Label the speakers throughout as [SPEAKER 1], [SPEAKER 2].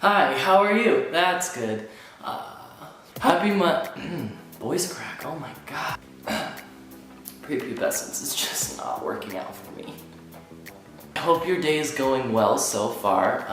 [SPEAKER 1] Hi, how are you? That's good. Happy voice crack, oh my god. Prepubescence is just not working out for me. I hope your day is going well so far.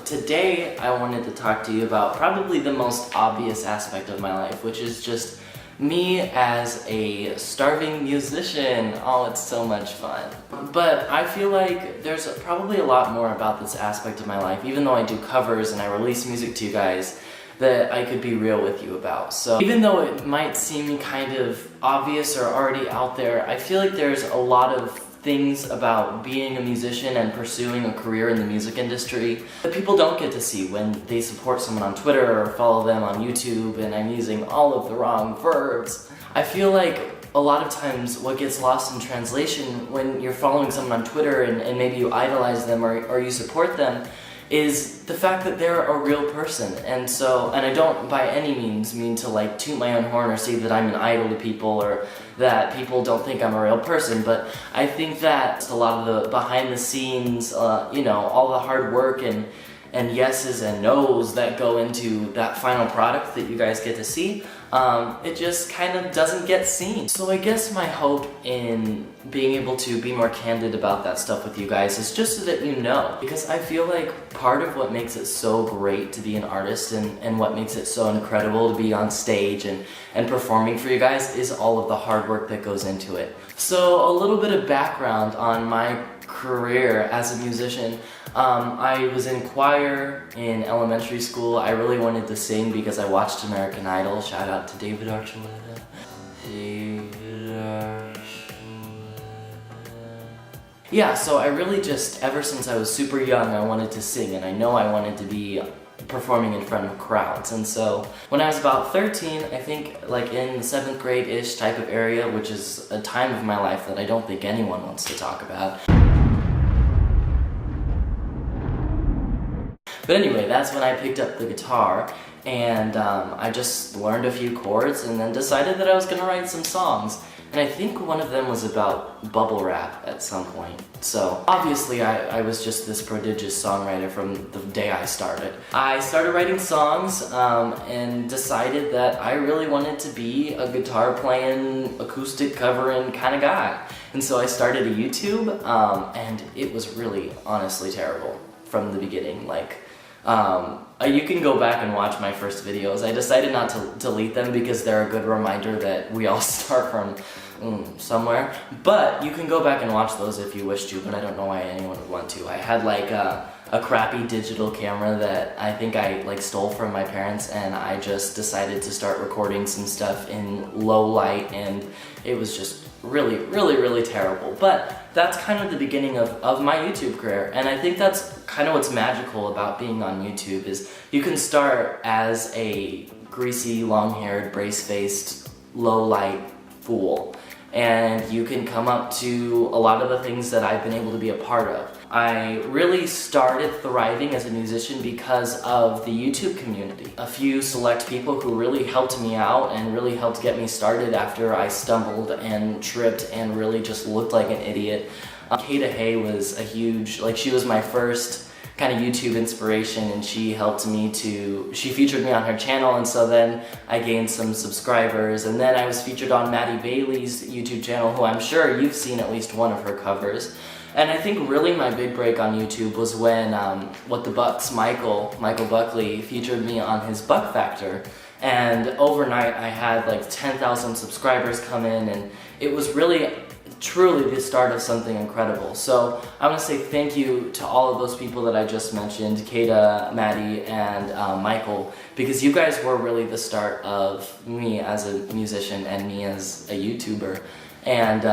[SPEAKER 1] Today I wanted to talk to you about probably the most obvious aspect of my life, which is just me as a starving musician. Oh, it's so much fun. But I feel like there's probably a lot more about this aspect of my life, even though I do covers and I release music to you guys, that I could be real with you about. So even though it might seem kind of obvious or already out there, I feel like there's a lot of things about being a musician and pursuing a career in the music industry that people don't get to see when they support someone on Twitter or follow them on YouTube, and I'm using all of the wrong verbs. I feel like a lot of times what gets lost in translation when you're following someone on Twitter and maybe you idolize them or you support them is the fact that they're a real person. And I don't by any means mean to like toot my own horn or say that I'm an idol to people or that people don't think I'm a real person, but I think that a lot of the behind the scenes, all the hard work and yeses and nos that go into that final product that you guys get to see, it just kind of doesn't get seen. So I guess my hope in being able to be more candid about that stuff with you guys is just so that you know, because I feel like part of what makes it so great to be an artist and what makes it so incredible to be on stage and performing for you guys is all of the hard work that goes into it. So a little bit of background on my career as a musician. I was in choir in elementary school. I really wanted to sing because I watched American Idol. Shout out to David Archuleta. Yeah, so I really just, ever since I was super young, I wanted to sing, and I know I wanted to be performing in front of crowds. And so when I was about 13, I think like in the 7th grade-ish type of area, which is a time of my life that I don't think anyone wants to talk about. But anyway, that's when I picked up the guitar and I just learned a few chords and then decided that I was gonna write some songs. And I think one of them was about bubble wrap at some point. So obviously I was just this prodigious songwriter from the day I started. I started writing songs and decided that I really wanted to be a guitar playing, acoustic covering kind of guy. And so I started a YouTube and it was really honestly terrible from the beginning. You can go back and watch my first videos. I decided not to delete them because they're a good reminder that we all start from somewhere. But you can go back and watch those if you wish to, but I don't know why anyone would want to. I had like a crappy digital camera that I think I like stole from my parents, and I just decided to start recording some stuff in low light, and it was just really, really, really terrible. But that's kind of the beginning of my YouTube career, and I think that's kind of what's magical about being on YouTube is you can start as a greasy, long-haired, brace-faced, low-light fool, and you can come up to a lot of the things that I've been able to be a part of. I really started thriving as a musician because of the YouTube community. A few select people who really helped me out and really helped get me started after I stumbled and tripped and really just looked like an idiot. Kata Hay was a huge, she was my first kind of YouTube inspiration, and she featured me on her channel, and so then I gained some subscribers, and then I was featured on Maddie Bailey's YouTube channel, who I'm sure you've seen at least one of her covers. And I think really my big break on YouTube was when What the Bucks Michael Buckley featured me on his Buck Factor, and overnight I had like 10,000 subscribers come in, and it was really truly the start of something incredible. So I want to say thank you to all of those people that I just mentioned, Kata, Maddie, and Michael, because you guys were really the start of me as a musician and me as a YouTuber. And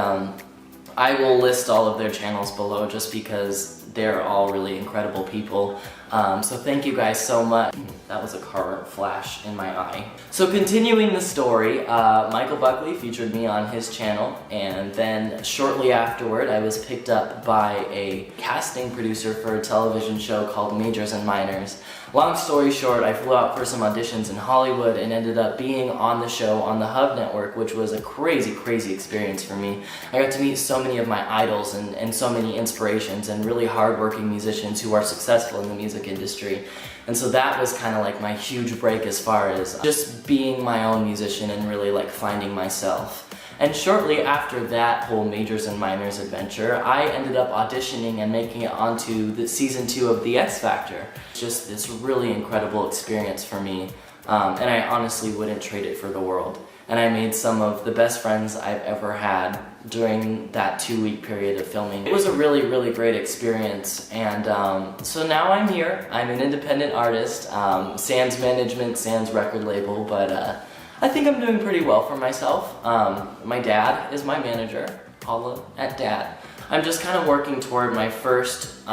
[SPEAKER 1] I will list all of their channels below just because they're all really incredible people. So thank you guys so much. That was a car flash in my eye. So continuing the story, Michael Buckley featured me on his channel, and then shortly afterward I was picked up by a casting producer for a television show called Majors and Minors. Long story short, I flew out for some auditions in Hollywood and ended up being on the show on the Hub Network, which was a crazy, crazy experience for me. I got to meet so many of my idols and so many inspirations and really hardworking musicians who are successful in the music industry. And so that was kind of like my huge break as far as just being my own musician and really like finding myself. And shortly after that whole majors and minors adventure, I ended up auditioning and making it onto the season 2 of The X Factor. Just this really incredible experience for me, and I honestly wouldn't trade it for the world. And I made some of the best friends I've ever had during that 2-week period of filming. It was a really, really great experience, and so now I'm here. I'm an independent artist, sans management, sans record label, but I think I'm doing pretty well for myself. My dad is my manager, Paula at Dad. I'm just kind of working toward my first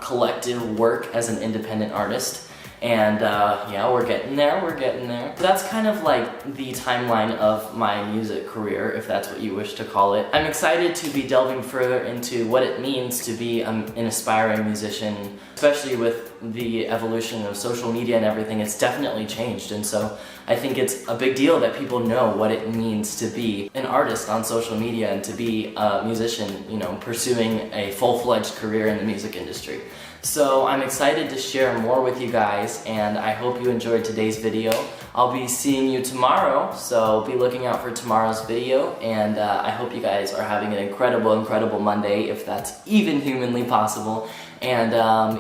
[SPEAKER 1] collective work as an independent artist. And yeah, we're getting there. That's kind of like the timeline of my music career, if that's what you wish to call it. I'm excited to be delving further into what it means to be an aspiring musician, especially with the evolution of social media and everything. It's definitely changed, and so I think it's a big deal that people know what it means to be an artist on social media and to be a musician, you know, pursuing a full-fledged career in the music industry. So I'm excited to share more with you guys, and I hope you enjoyed today's video. I'll be seeing you tomorrow, so be looking out for tomorrow's video, and I hope you guys are having an incredible, incredible Monday, if that's even humanly possible. And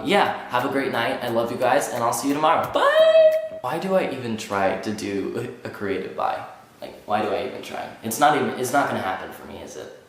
[SPEAKER 1] yeah, have a great night. I love you guys, and I'll see you tomorrow. Bye! Why do I even try to do a creative bye? Like, why do I even try? It's not gonna happen for me, is it?